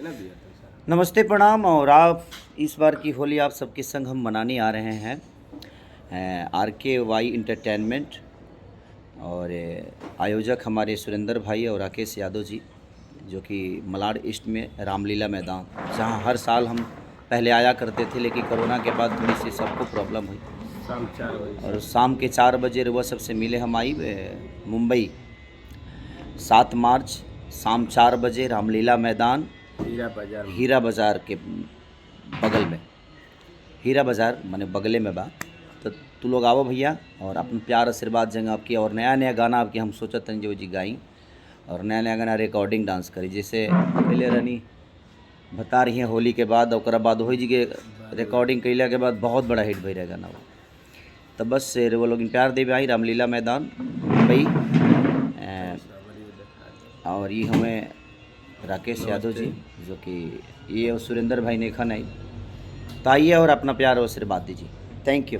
नमस्ते प्रणाम। और आप इस बार की होली आप सबके संग हम मनाने आ रहे हैं RKY इंटरटेनमेंट, और आयोजक हमारे सुरेंद्र भाई और राकेश यादव जी, जो कि मलाड ईस्ट में रामलीला मैदान, जहां हर साल हम पहले आया करते थे, लेकिन कोरोना के बाद थोड़ी सी सबको प्रॉब्लम हुई। और शाम के 4 बजे वह सबसे मिले हम आई मुंबई 7 मार्च शाम 4 बजे रामलीला मैदान, हीरा बाज़ार के बगल में, हीरा बाज़ार माने बगले में बा। तो तू लोग आवो भैया और अपन प्यार आशीर्वाद जंग आपकी, और नया नया गाना आपकी हम सोचत हैं जो जी गाई, और नया नया गाना रिकॉर्डिंग डांस करी, जैसे पहले रनी बता रही हैं होली के बाद, और बाद हो जी के रिकॉर्डिंग कैला के बाद बहुत बड़ा हिट भई रहे गाना वो। तो बस वो लोग प्यार देवे आई रामलीला मैदान मुंबई। और ये हमें राकेश यादव जी, जो कि ये और सुरेंद्र भाई ने खन आई, तो आइए और अपना प्यार और आशीर्वाद दीजिए। Thank you.